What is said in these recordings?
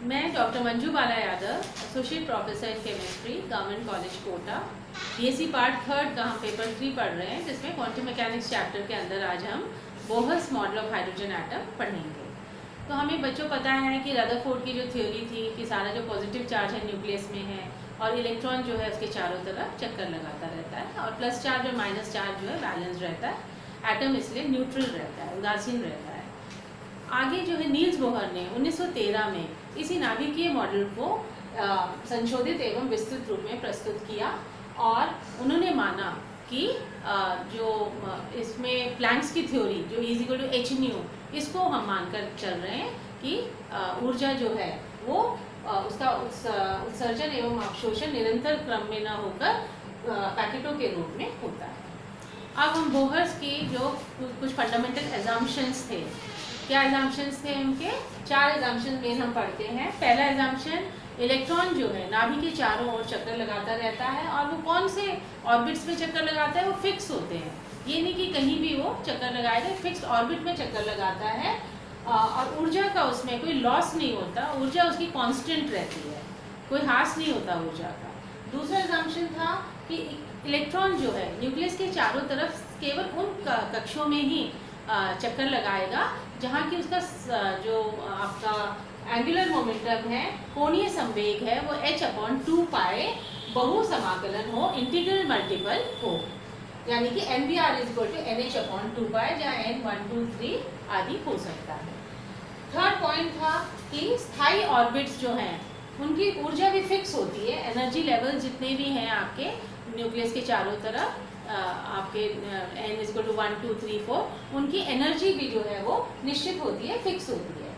मैं doctor Manju Bala Yadav, associate professor in chemistry, government college Kota, BSc part third का हम paper 3 पढ़ रहे हैं, जिसमें क्वांटम मैकेनिक्स चैप्टर के अंदर आज हम Bohr's model of hydrogen atom पढ़ेंगे। तो हमें बच्चों पता है कि रदरफोर्ड की जो थ्योरी थी कि सारा जो पॉजिटिव चार्ज है न्यूक्लियस में है और इलेक्ट्रॉन जो है उसके चारों तरफ चक्कर लगाता रहता है और प्लस चार्ज और माइनस चार्ज जो है बैलेंस रहता है। एटम इसलिए न्यूट्रल रहता है, उदासीन रहता है। आगे जो है नील्स बोहर ने 1913 में इसी नाभिकीय मॉडल को संशोधित एवं विस्तृत रूप में प्रस्तुत किया और उन्होंने माना कि जो इसमें प्लैंक्स की थ्योरी जो E=h/μ, इसको हम मानकर चल रहे हैं कि ऊर्जा जो है वो उसका उत्सर्जन एवं अवशोषण निरंतर क्रम में न होकर पैकेटों के रूप में होता है। अब हम बोहर्स की जो कुछ फंडामेंटल एजम्पशंस थे, क्या एजम्पशंस थे उनके? 4 एजम्पशन मेन हम पढ़ते हैं। पहला एजम्पशन, इलेक्ट्रॉन जो है नाभि के चारों ओर चक्कर लगाता रहता है और वो कौन से ऑर्बिट्स में चक्कर लगाता है? वो फिक्स होते हैं, ये नहीं कि कहीं भी वो चक्कर लगाएगा, फिक्स ऑर्बिट में चक्कर लगाता है और ऊर्जा का उसमें कोई लॉस नहीं होता, ऊर्जा उसकी कांस्टेंट रहती है, कोई ह्रास नहीं होता ऊर्जा का। दूसरा एजम्पशन था कि इलेक्ट्रॉन जो है न्यूक्लियस के चारों तरफ केवल उन कक्षों में ही चक्कर लगाएगा जहाँ की उसका जो आपका एंगुलर मोमेंटम है, कोणीय संवेग है, वो h/2π बहु समाकलन हो, इंटीग्रल मल्टीपल हो, यानी कि NVR=NH/2π, जहाँ n 1 2 3 आदि हो सकता है। थर्ड पॉइंट था कि स्थायी ऑर्बिट्स जो हैं उनकी ऊर्जा भी फिक्स होती है, एनर्जी लेवल जितने भी हैं आपके न्यूक्लियस के चारों तरफ आपके n=1 2 3 4, उनकी एनर्जी भी जो है वो निश्चित होती है, फिक्स होती है।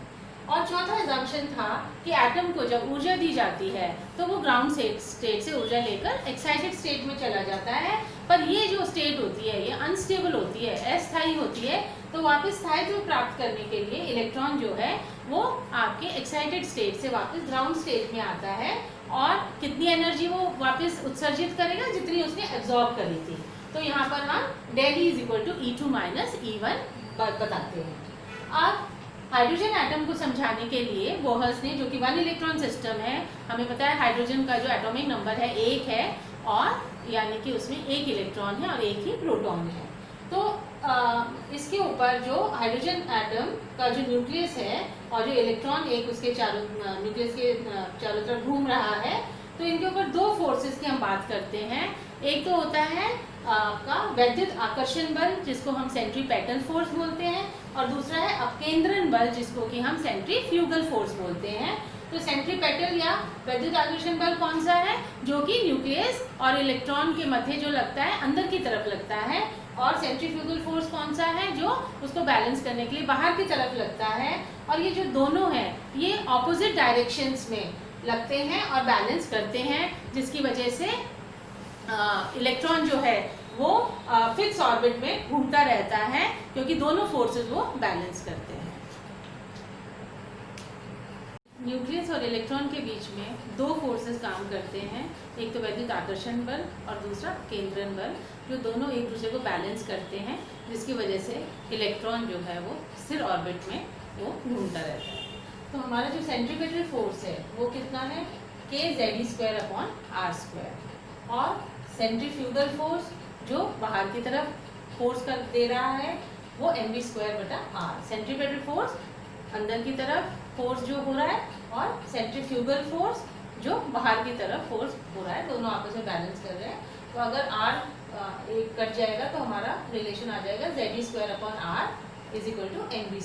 और चौथा एजम्पशन था कि एटम को जब ऊर्जा दी जाती है तो वो ग्राउंड स्टेट से ऊर्जा लेकर एक्साइटेड स्टेट में चला जाता है, पर ये जो स्टेट होती है ये अनस्टेबल होती है, अस्थायी होती है। तो वापस स्थायित्व प्राप्त करने के लिए इलेक्ट्रॉन जो है वो आपके एक्साइटेड स्टेट से वापस ग्राउंड स्टेट में आता है और कितनी एनर्जी वो वापस उत्सर्जित करेगा? जितनी उसने एब्जॉर्ब करी थी। तो यहाँ पर हम ΔE=E2 - E1 बताते हैं। अब हाइड्रोजन एटम को समझाने के लिए बोहर्स ने, जो कि 1 इलेक्ट्रॉन सिस्टम है, हमें पता है हाइड्रोजन का जो एटॉमिक नंबर है 1 है और यानी कि उसमें 1 इलेक्ट्रॉन है और 1 ही प्रोटॉन है। तो इसके ऊपर जो हाइड्रोजन एटम का जो न्यूक्लियस है और जो इलेक्ट्रॉन एक उसके न्यूक्लियस के चारों तरफ घूम रहा है, तो इनके ऊपर 2 फोर्सेस की हम बात करते हैं। एक तो होता है का वैद्युत आकर्षण बल, जिसको हम सेंट्रीपेटल फोर्स बोलते हैं, और दूसरा है अपकेंद्रण बल, जिसको कि हम सेंट्रीफ्यूगल फोर्स बोलते हैं। तो सेंट्रीपेटल या वैद्युत आकर्षण बल कौन सा है? जो कि न्यूक्लियस और इलेक्ट्रॉन के मध्य जो लगता है, अंदर की तरफ लगता है। और सेंट्रीफ्यूगल फोर्स कौन सा है? जो उसको बैलेंस करने के लिए बाहर की तरफ लगता है। और ये जो दोनों हैं ये ऑपोजिट डायरेक्शंस में लगते हैं और बैलेंस करते हैं, जिसकी वजह से इलेक्ट्रॉन जो है वो फिक्स ऑर्बिट में घूमता रहता है, क्योंकि दोनों फोर्सेस वो बैलेंस करते हैं। न्यूक्लियस और इलेक्ट्रॉन के बीच में 2 फोर्सेस काम करते हैं, एक तो वैद्युत आकर्षण बल और दूसरा केंद्रण बल, जो दोनों एक दूसरे को बैलेंस करते हैं, जिसकी वजह से इलेक्ट्रॉन जो है वो स्थिर ऑर्बिट में वो घूमता रहता है। तो हमारा जो सेंट्रीपेटल फोर्स है वो कितना है? kZe²/r²। और सेंट्रीफ्यूगल फोर्स जो बाहर की तरफ फोर्स कर दे रहा है वो mv²/r। सेंट्रीपेटल फोर्स अंदर की तरफ फोर्स जो हो रहा है और सेंट्रीफ्यूगल फोर्स जो बाहर की तरफ फोर्स हो रहा है, दोनों आपस में बैलेंस कर रहे हैं। तो अगर r एक कट जाएगा तो हमारा रिलेशन आ जाएगा Ze²/r = mv²।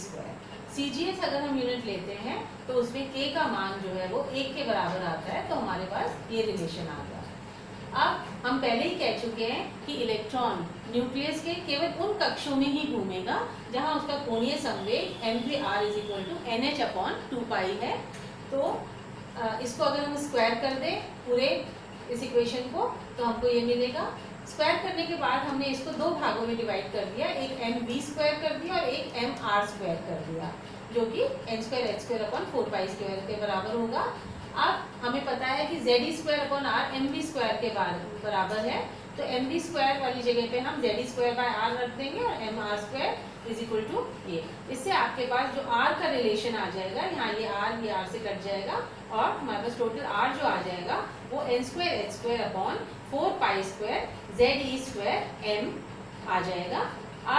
CGS अगर हम यूनिट लेते हैं तो उसमें k का मान जो है वो 1 के बराबर आता है, तो हमारे पास ये रिलेशन आ गया। अब हम पहले ही कह चुके हैं कि इलेक्ट्रॉन न्यूक्लियस के केवल उन कक्षों में ही घूमेगा जहां उसका कोणीय संवेग mvr =NH/2π है। तो इसको अगर हम स्क्वायर कर दें पूरे इस इक्वेशन को, तो हमको ये मिलेगा। स्क्वायर करने के बाद हमने इसको 2 भागों में डिवाइड कर दिया, एक mv² कर दिया और एक mr² कर दिया, जो कि n²h²/4π² के बराबर होगा। अब हमें पता है कि Ze²/r mv² के बराबर है, तो mv² वाली जगह पे हम Ze²/r रख देंगे और mr² इज इक्वल टू ये। इससे आपके पास जो r का रिलेशन आ जाएगा, यहाँ ये r से कट जाएगा और हमारे पास टोटल r जो आ जाएगा वो n²h²/4π² Ze² m आ जाएगा।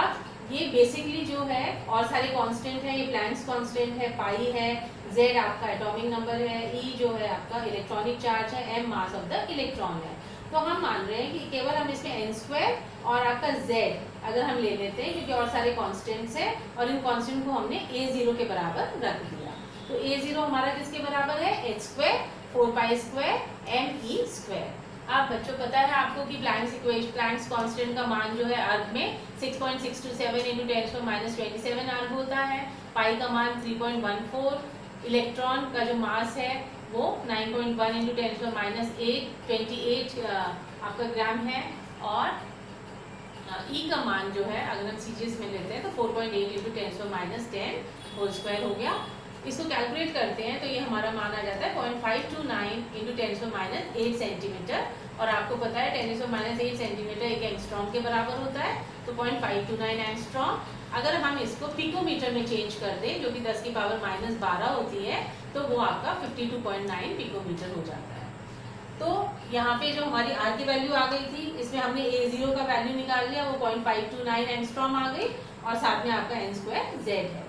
अब ये बेसिकली जो है और सारे कांस्टेंट है, ये प्लैंक्स कांस्टेंट है, पाई है, z आपका एटॉमिक नंबर है, e जो है आपका इलेक्ट्रॉनिक चार्ज है, m mass of the electron है। तो हम मान रहे हैं कि केवल हम इसमें n² और आपका z अगर हम ले लेते हैं, क्योंकि और सारे कांस्टेंट्स है और इन कांस्टेंट को हमने a0 के बराबर रख दिया। तो a0 हमारा किसके बराबर है, h² 4π² me²। आप बच्चों पता है आपको कि प्लैंक्स कांस्टेंट का मान जो है अर्ग में 6.627 × 10⁻27 अर्ग होता है, पाई का मान 3.14, इलेक्ट्रॉन का जो मास है वो 9.1 × 10⁻28 आपका ग्राम है, और ई का मान जो है अगर हम सीजीएस में लेते हैं तो 4.8 × 10⁻10 होल स्क्वायर हो गया। इसको कैलकुलेट करते हैं तो ये हमारा मान आ जाता है 0.529 × 10⁻8 सेंटीमीटर, और आपको पता है 10⁻8 सेंटीमीटर एक एंगस्ट्रॉम के बराबर होता है, तो 0.529 एंगस्ट्रॉम। अगर हम इसको पिकोमीटर में चेंज कर दें जो कि 10⁻12 होती है, तो वो आपका 52.9 पिकोमीटर हो जाता है। तो यहाँ पे जो हमारी r की वैल्यू आ गई थी, इसमें हमने a0 का वैल्यू निकाल लिया, वो 0.529 एंगस्ट्रॉम आ गई, और साथ में आपका n² z है।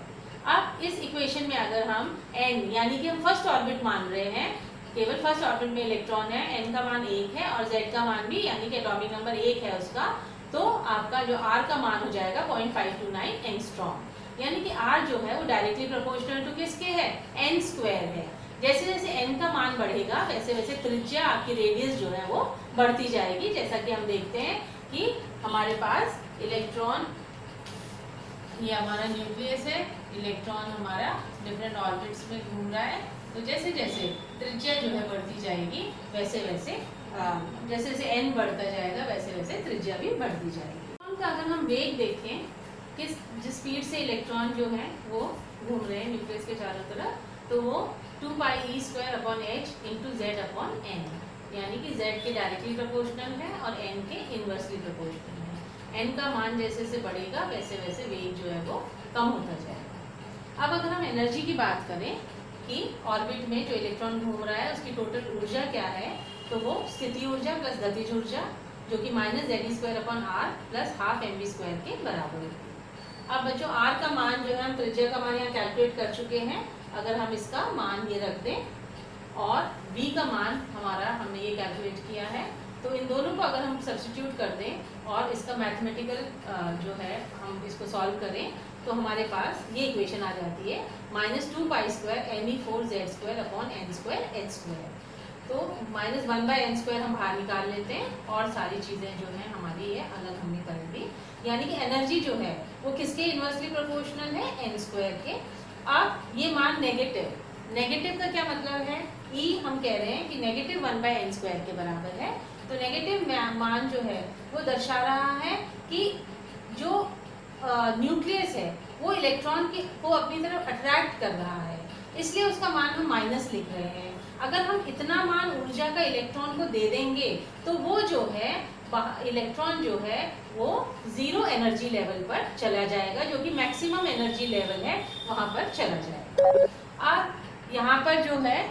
अब इस इक्वेशन में अगर हम n यानी कि हम फर्स्ट ऑर्बिट मान रहे हैं, केवल फर्स्ट ऑर्बिट में इलेक्ट्रॉन है, n का मान 1 है और z का मान भी यानी कि एटॉमिक नंबर 1 है उसका, तो आपका जो r का मान हो जाएगा 0.529 एंगस्ट्रॉम। यानी कि r जो है वो डायरेक्टली प्रोपोर्शनल टू किसके है, n² है। जैसे जैसे n का मान बढ़ेगा वैसे वैसे त्रिज्या आपकी रेडियस जो है वो बढ़ती जाएगी। जैसा कि हम देखते हैं कि हमारे पास इलेक्ट्रॉन, ये हमारा न्यूक्लियस है, इलेक्ट्रॉन हमारा डिफरेंट ऑर्बिट्स में घूम रहा है, तो जैसे जैसे त्रिज्या जो है बढ़ती जाएगी वैसे वैसे जैसे जैसे n बढ़ता जाएगा वैसे वैसे त्रिज्या भी बढ़ती जाएगी। इलेक्ट्रॉन का अगर हम वेग देखें, जिस स्पीड से इलेक्ट्रॉन जो है वो घूम रहे हैं न्यूक्लियस के चारों तरफ, तो वो 2πe² h × z/n, यानी कि z के डायरेक्टली प्रोपोर्शनल है और n के इनवर्सली प्रोपोर्शनल है। n का मान जैसे जैसे बढ़ेगा वैसे वैसे वेग जो है वो कम होता जाएगा। अब अगर हम एनर्जी की बात करें कि ऑर्बिट में जो इलेक्ट्रॉन घूम रहा है उसकी टोटल ऊर्जा क्या है, तो वो स्थिति ऊर्जा प्लस गतिज ऊर्जा जो कि -Ze²/r + ½ mv² के बराबर है। अब बच्चों r का मान जो है हम त्रिज्या का मान यहाँ कैलकुलेट कर चुके हैं, अगर हम इसका मान ये रख दें और v का मान हमारा हमने ये कैलकुलेट किया है, तो इन दोनों को अगर हम सब्स्टिट्यूट कर दें और इसका मैथमेटिकल जो है हम इसको सॉल्व करें, तो हमारे पास ये इक्वेशन आ जाती है -2π² me4z² n²h²। तो -1/n² हम बाहर निकाल लेते हैं और सारी चीज़ें जो हैं हमारी ये अलग हमने कर दी, यानी कि एनर्जी जो है वो किसके इनवर्सली प्रोपोर्शनल है, n² के। अब ये मान नेगेटिव का क्या मतलब है, E हम कह रहे हैं कि -1/n² के बराबर है, तो नेगेटिव मान जो है वो दर्शा रहा है कि जो न्यूक्लियस है वो इलेक्ट्रॉन को अपनी तरफ अट्रैक्ट कर रहा है, इसलिए उसका मान हम माइनस लिख रहे हैं। अगर हम इतना मान ऊर्जा का इलेक्ट्रॉन को दे देंगे तो वो जो है इलेक्ट्रॉन जो है वो 0 एनर्जी लेवल पर चला जाएगा, जो कि मैक्सिमम एनर्जी लेवल है वहाँ पर चला जाएगा। अब यहाँ पर जो है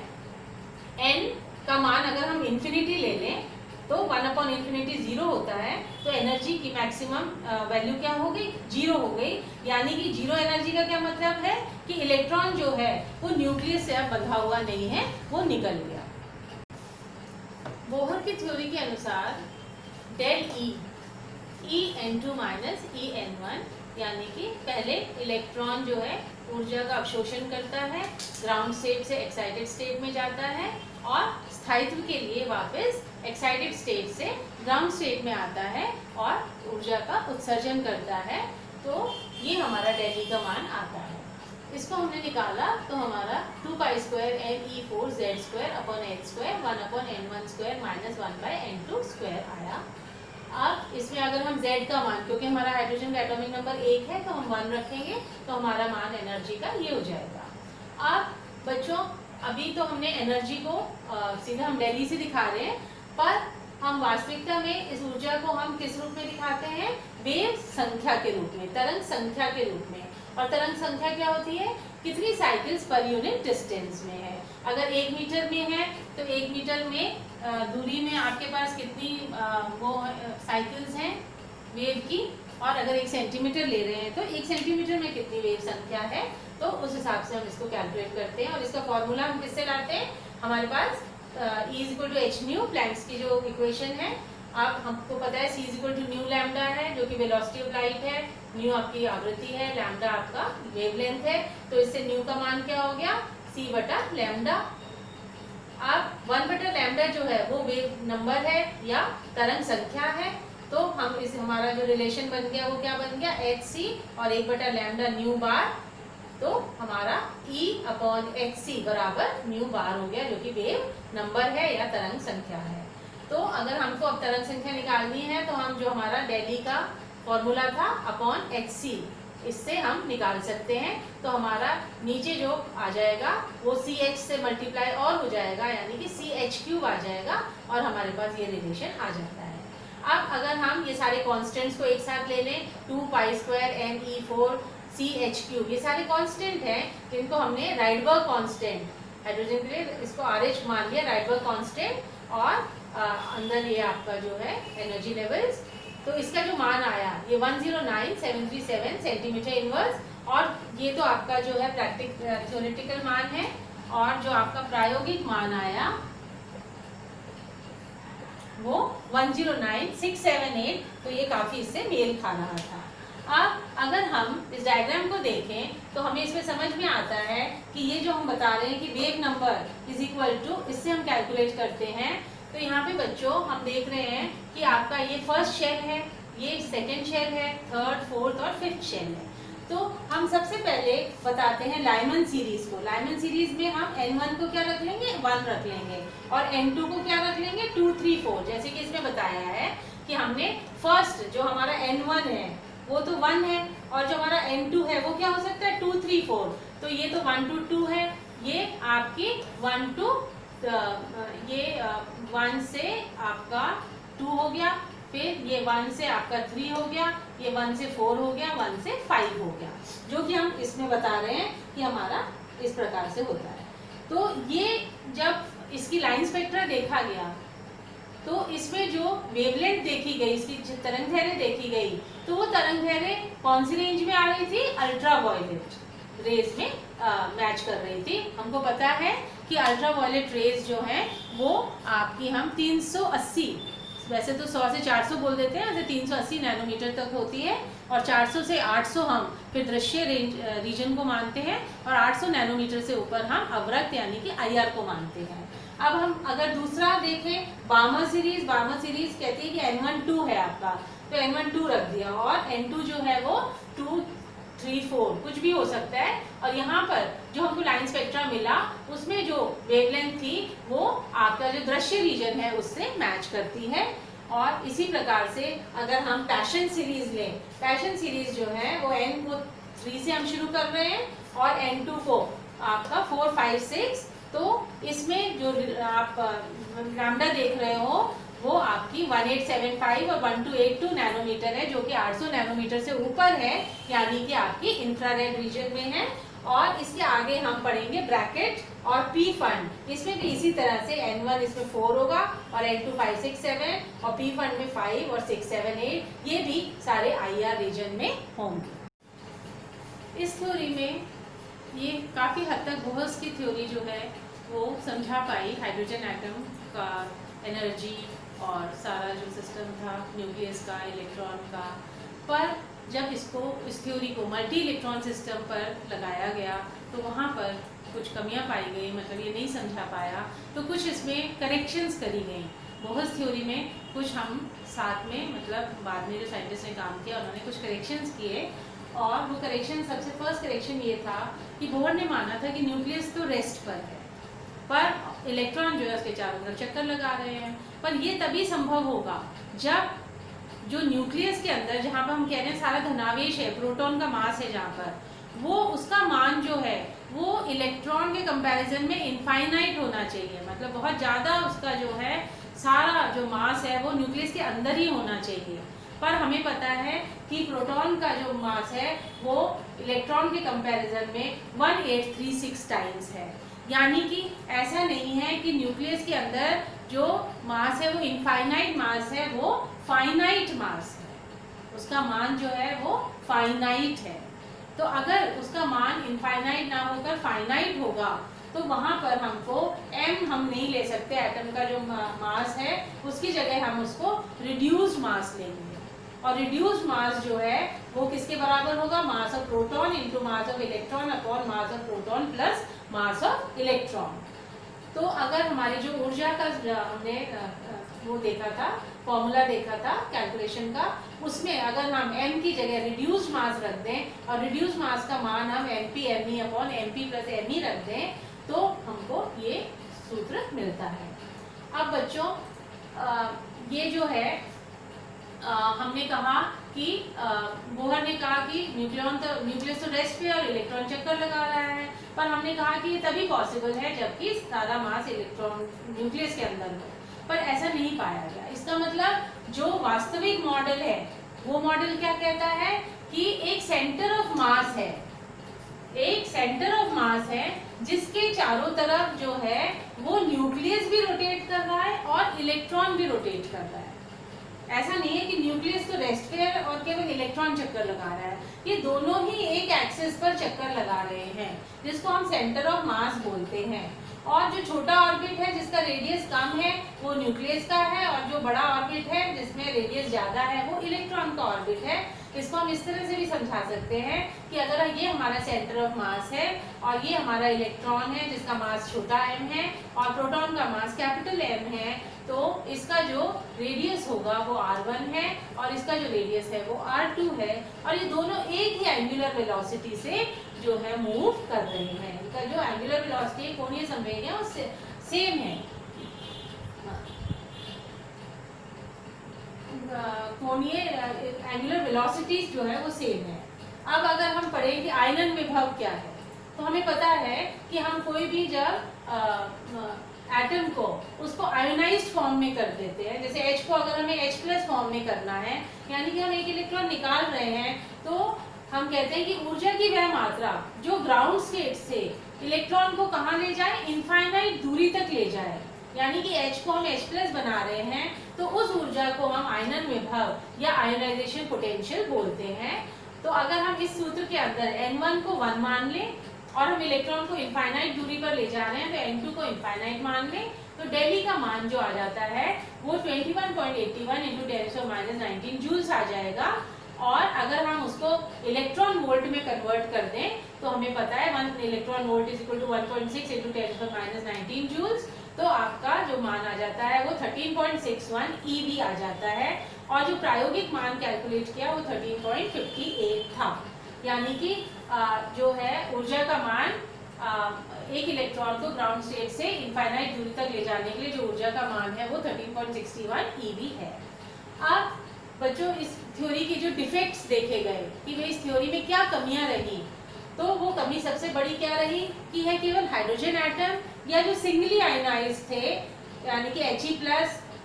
n का मान अगर हम इन्फिनिटी ले लें तो 1/∞ 0 होता है, तो एनर्जी की मैक्सिमम वैल्यू क्या हो गई, 0 हो गई। यानी कि 0 एनर्जी का क्या मतलब है कि इलेक्ट्रॉन जो है वो न्यूक्लियस से अब बंधा हुआ नहीं है, वो निकल गया। बोहर की थ्योरी के अनुसार डेल E n2 - En1, यानी कि पहले इलेक्ट्रॉन जो है ऊर्जा का अवशोषण करता है, ग्राउंड स्टेट से एक्साइटेड स्टेट में जाता है और स्थायित्व के लिए वापस एक्साइटेड स्टेट से ग्राउंड स्टेट में आता है और ऊर्जा का उत्सर्जन करता है। तो ये हमारा डेल E का मान आता है। इसको हमने निकाला तो हमारा 2π² me4z² h² 1/n1² - 1/n2² आया। अब इसमें अगर हम z का मान, क्योंकि हमारा हाइड्रोजन का एटॉमिक नंबर 1 है तो हम 1 रखेंगे, तो हमारा मान एनर्जी का ये हो जाएगा। अब बच्चों अभी तो हमने एनर्जी को सीधा हम डेल E से दिखा रहे हैं, पर हम वास्तविकता में इस ऊर्जा को हम किस रूप में दिखाते हैं? वेव संख्या के रूप में, तरंग संख्या के रूप में। और तरंग संख्या क्या होती है? कितनी साइकिल्स पर यूनिट डिस्टेंस में है। अगर 1 मीटर में है तो 1 मीटर में दूरी में आपके पास कितनी वो साइकिल्स हैं वेव की, और अगर 1 सेंटीमीटर ले रहे हैं तो 1 सेंटीमीटर में कितनी वेव संख्या है, तो उस हिसाब से हम इसको कैलकुलेट करते हैं। और इसका फॉर्मूला हम किससे लाते हैं? हमारे पास E=hν, प्लैंक्स की जो इक्वेशन है। आप हमको पता है c=न्यू लैम्डा है, जो कि वेलोसिटी ऑफ लाइट है, न्यू आपकी आवृत्ति है, लैम्डा आपका वेवलेंथ है। तो इससे न्यू का मान क्या हो गया? c/लैम्डा। अब 1/लैम्डा जो है वो वेव नंबर है या तरंग संख्या है। तो हम इस हमारा जो रिलेशन बन गया वो क्या बन गया? hc और 1/लैम्डा न्यू बार। तो हमारा E/hc बराबर न्यू बार हो गया, जो कि वेव नंबर है या तरंग संख्या है। तो अगर हमको अब तरंग संख्या निकालनी है तो हम जो हमारा डेली का फॉर्मूला था अपॉन hc, इससे हम निकाल सकते हैं। तो हमारा नीचे जो आ जाएगा वो ch से मल्टीप्लाई और हो जाएगा, यानी कि ch³ आ जाएगा, और हमारे पास ये रिलेशन आ जाता है। अब अगर हम ये सारे कांस्टेंट्स को एक साथ ले लें, 2π² me4 ch³, ये सारे कांस्टेंट हैं जिनको हमने राइडबर्ग कांस्टेंट, हाइड्रोजन के लिए इसको RH मान लिया, राइडबर्ग कांस्टेंट, और अंदर ये आपका जो है एनर्जी लेवल्स। तो इसका जो मान आया ये 109737 सेंटीमीटर इनवर्स, और ये तो आपका जो है थ्योरेटिकल मान है, और जो आपका प्रायोगिक मान आया वो 109678। तो ये काफी इससे मेल खा रहा था। अब अगर हम इस डायग्राम को देखें तो हमें इसमें समझ में आता है कि ये जो हम बता रहे हैं कि वेव नंबर = इससे हम कैलकुलेट करते हैं। तो यहाँ पे बच्चों हम देख रहे हैं कि आपका ये फर्स्ट शेल है, ये सेकंड शेल है, थर्ड, फोर्थ और फिफ्थ शेल है। तो हम सबसे पहले बताते हैं लाइमन सीरीज को। लाइमन सीरीज में हम n1 को क्या रख लेंगे? 1 रख लेंगे, और n2 को क्या रख लेंगे? 2, 3, 4। जैसे कि इसमें बताया है कि हमने फर्स्ट जो हमारा n1 है वो तो 1 है, और जो हमारा n2 है वो क्या हो सकता है? 2, 3, 4। तो ये तो 1 to 2 है, ये आपकी 1 to ये 1 से आपका 2 हो गया, फिर ये 1 से आपका 3 हो गया, ये 1 से 4 हो गया, 1 से 5 हो गया, जो कि हम इसमें बता रहे हैं कि हमारा इस प्रकार से होता है। तो ये जब इसकी लाइन स्पेक्ट्रा देखा गया तो इसमें जो वेवलेंथ देखी गई, इसकी तरंग दैर्घ्य देखी गई, तो वो तरंग दैर्घ्य कौन सी रेंज में आ रही थी? अल्ट्रावायलेट रेज में मैच कर रही थी। हमको पता है कि अल्ट्रावायलेट रेज जो है वो आपकी हम 380, वैसे तो 100 से 400 बोल देते हैं, ऐसे 380 नैनोमीटर तक होती है, और 400 से 800 हम फिर दृश्य रेंज रीजन को मानते हैं, और 800 नैनोमीटर से ऊपर हम अवरक्त यानी कि IR को मानते हैं। अब हम अगर दूसरा देखें बार्मर सीरीज, बार्मर सीरीज कहती है कि N1 2 है आपका, तो N1 2 रख दिया, और N2 जो है वो 2, 3, 4 कुछ भी हो सकता है। और यहाँ पर जो हमको लाइन स्पेक्ट्रा मिला उसमें जो वेवलेंथ थी वो आपका जो दृश्य रीजन है उससे मैच करती है। और इसी प्रकार से अगर हम पैशन सीरीज लें, पैशन सीरीज जो है वो N को 3 से हम शुरू कर रहे हैं, और N2 को आपका 4, 5, 6। तो इसमें जो आप लैम्डा देख रहे हो वो आपकी 1875 और 1282 नैनोमीटर है, जो कि 800 नैनोमीटर से ऊपर है, यानी कि आपकी इंफ्रारेड रीजन में है। और इसके आगे हम पढ़ेंगे ब्रैकेट और पी फंड, इसमें भी इसी तरह से N1 इसमें 4 होगा, और N2 5, 6, 7, और पी फंड में 5 और 6, 7, 8, ये भी सारे IR रीजन में होंगे। इस थ्योरी में ये काफ़ी हद तक बोहर्स की थ्योरी जो है वो समझा पाई हाइड्रोजन एटम का एनर्जी और सारा जो सिस्टम था न्यूक्लियस का, इलेक्ट्रॉन का। पर जब इसको इस थ्योरी को मल्टी इलेक्ट्रॉन सिस्टम पर लगाया गया तो वहाँ पर कुछ कमियां पाई गई, मतलब ये नहीं समझा पाया, तो कुछ इसमें करेक्शंस करी गई। बोहर्स थ्योरी में कुछ हम साथ में, मतलब बाद में जो साइंटिस्ट ने काम किया उन्होंने कुछ करेक्शंस किए, और वो करेक्शन, सबसे फर्स्ट करेक्शन ये था कि बोहर ने माना था कि न्यूक्लियस तो रेस्ट पर है, पर इलेक्ट्रॉन जो है उसके चारों तरफ चक्कर लगा रहे हैं। पर ये तभी संभव होगा जब जो न्यूक्लियस के अंदर, जहाँ पर हम कह रहे हैं सारा धनावेश है, प्रोटॉन का मास है जहाँ पर, वो उसका मान जो है वो इलेक्ट्रॉन के कंपैरिजन में इनफाइनाइट होना चाहिए, मतलब बहुत ज़्यादा उसका जो है सारा जो मास है वो न्यूक्लियस के अंदर ही होना चाहिए, पर हमें पता है कि प्रोटॉन का जो मास है वो इलेक्ट्रॉन के कंपैरिजन में 1836 टाइम्स है। यानी कि ऐसा नहीं है कि न्यूक्लियस के अंदर जो मास है वो इनफाइनाइट मास है, वो फाइनाइट मास है, उसका मान जो है वो फाइनाइट है। तो अगर उसका मान इनफाइनाइट ना होकर फाइनाइट होगा तो वहां पर हमको m हम नहीं ले सकते, एटम का जो मास है उसकी जगह हम उसको रिड्यूस्ड मास लेंगे, और रिड्यूस्ड मास जो है वो किसके बराबर होगा, mass of proton into mass of electron upon mass of proton plus mass of electron. तो अगर हमारी जो ऊर्जा का हमने वो देखा था, फॉर्मूला देखा था कैलकुलेशन का, उसमें अगर हम m की जगह रिड्यूस्ड मास रख दें और रिड्यूस्ड मास का मान हम mp me upon mp plus me रख दें तो हमको ये सूत्र मिलता है। अब बच्चों ये जो है हमने कहा कि बोहर ने कहा कि न्यूक्लियस तो रेस्ट पे और इलेक्ट्रॉन चक्कर लगा रहा है, पर हमने कहा कि ये तभी पॉसिबल है जबकि सारा मास इलेक्ट्रॉन न्यूक्लियस के अंदर हो, पर ऐसा नहीं पाया गया। इसका मतलब जो वास्तविक मॉडल है वो मॉडल क्या कहता है कि एक सेंटर ऑफ मास है, एक सेंटर ऑफ मास है जिसके चारों तरफ जो है वो न्यूक्लियस भी रोटेट कर रहा है और इलेक्ट्रॉन भी रोटेट कर रहा है। ऐसा नहीं है कि न्यूक्लियस तो रेस्ट पे है और केवल इलेक्ट्रॉन चक्कर लगा रहा है, ये दोनों ही एक एक्सिस पर चक्कर लगा रहे हैं जिसको हम सेंटर ऑफ मास बोलते हैं। और जो छोटा ऑर्बिट है जिसका रेडियस कम है वो न्यूक्लियस का है, और जो बड़ा ऑर्बिट है जिसमें रेडियस ज्यादा है वो इलेक्ट्रॉन का ऑर्बिट है। इसको हम इस तरह से भी समझा सकते हैं कि अगर ये हमारा सेंटर ऑफ मास है और ये हमारा इलेक्ट्रॉन है जिसका मास छोटा m है और प्रोटॉन का मास कैपिटल M है, तो इसका जो रेडियस होगा वो r1 है और इसका जो रेडियस है वो r2 है, और ये दोनों एक ही एंगुलर वेलोसिटी से जो है मूव कर रहे हैं। इनका जो एंगुलर वेलोसिटी कोणीय संवेग है उससे सेम है, कोणीय एंगुलर वेलोसिटीज जो है वो सेम है। अब अगर हम पढ़ें कि आयनन विभव क्या है, तो हमें पता है कि हम कोई भी जब एटम को उसको आयोनाइज्ड फॉर्म में कर देते हैं, जैसे H को अगर हमें H प्लस फॉर्म में करना है, यानी कि हम एक इलेक्ट्रॉन निकाल रहे हैं, तो हम कहते हैं कि ऊर्जा की वह मात्रा जो ग्राउंड स्टेट से इलेक्ट्रॉन को कहाँ ले जाए, इनफाइनाइट दूरी तक ले जाए, यानी कि H को हम H प्लस बना रहे हैं, तो उस ऊर्जा को हम आयनन विभव या आयोनाइजेशन पोटेंशियल बोलते हैं। तो अगर हम इस सूत्र के अंदर N1 को 1 मान लें और हम इलेक्ट्रॉन को इनफाइनाइट दूरी पर ले जा रहे हैं तो N2 को इनफाइनाइट मान लें, तो डेली का मान जो आ जाता है वो 21.81 इंटू 10⁻⁹ जूल्स आ जाएगा। और अगर हम उसको इलेक्ट्रॉन वोल्ट में कन्वर्ट कर दें तो हमें पता है 1 electron volt is equal to 1.6 into 10⁻⁹ joules, तो आपका जो मान आ जाता है वो 13.61 eV आ जाता है। और जो प्रायोगिक मान कैलकुलेट किया वो 13.58 था, यानी कि जो है ऊर्जा का मान एक इलेक्ट्रॉन को ग्राउंड स्टेट से इनफाइनाइट दूरी तक ले जाने के लिए जो ऊर्जा का मान है वो 13.61 eV है। अब बच्चों इस थ्योरी की जो डिफेक्ट्स देखे गए कि वे इस थ्योरी में क्या कमियां रही, तो वो कमी सबसे बड़ी क्या रही कि है केवल हाइड्रोजन एटम या जो सिंगली आयनाइज थे यानी कि He+,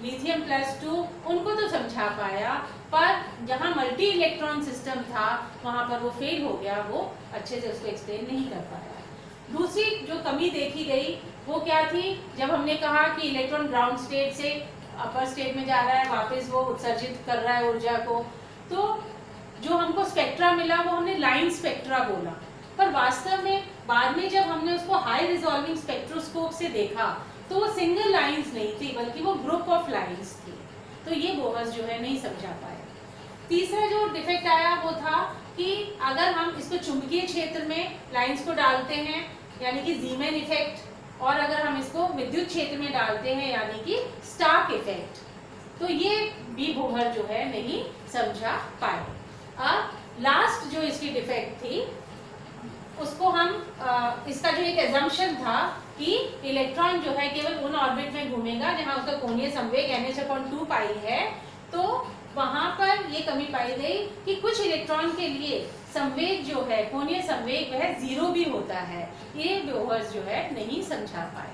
लिथियम +2 उनको तो समझा पाया, पर जहाँ मल्टी इलेक्ट्रॉन सिस्टम था वहाँ पर वो फेल हो गया, वो अच्छे से उसको एक्सप्लेन नहीं कर पाया। दूसरी जो कमी देखी गई वो क्या थी, जब हमने कहा कि इलेक्ट्रॉन ग्राउंड स्टेट से अपर स्टेट में जा रहा है, वापस वो उत्सर्जित कर रहा है ऊर्जा को, तो जो हमको स्पेक्ट्रा मिला वो हमने लाइन स्पेक्ट्रा बोला, पर वास्तव में बाद में जब हमने उसको हाई रिजॉल्विंग स्पेक्ट्रोस्कोप से देखा तो वो सिंगल लाइंस नहीं थी बल्कि वो ग्रुप ऑफ लाइंस थी। तो ये बोहर्स जो है नहीं समझा पाए। तीसरा जो डिफेक्ट आया वो था कि अगर हम इसको चुंबकीय क्षेत्र में लाइंस को डालते हैं यानी कि जीमैन इफेक्ट, और अगर हम इसको विद्युत क्षेत्र में डालते हैं यानी कि स्टार्क इफेक्ट, तो ये भी बोहर जो है नहीं समझा पाए। अब लास्ट जो इसकी डिफेक्ट थी उसको हम इसका जो एक एजम्पशन था कि इलेक्ट्रॉन जो है केवल उन ऑर्बिट में घूमेगा जहां उसका कोणीय संवेग NH/2π है, तो वहां पर ये कमी पाई गई कि कुछ इलेक्ट्रॉन के लिए संवेग जो है कोणीय संवेग वह 0 भी होता है। ये बोहर्स जो है नहीं समझा पाए।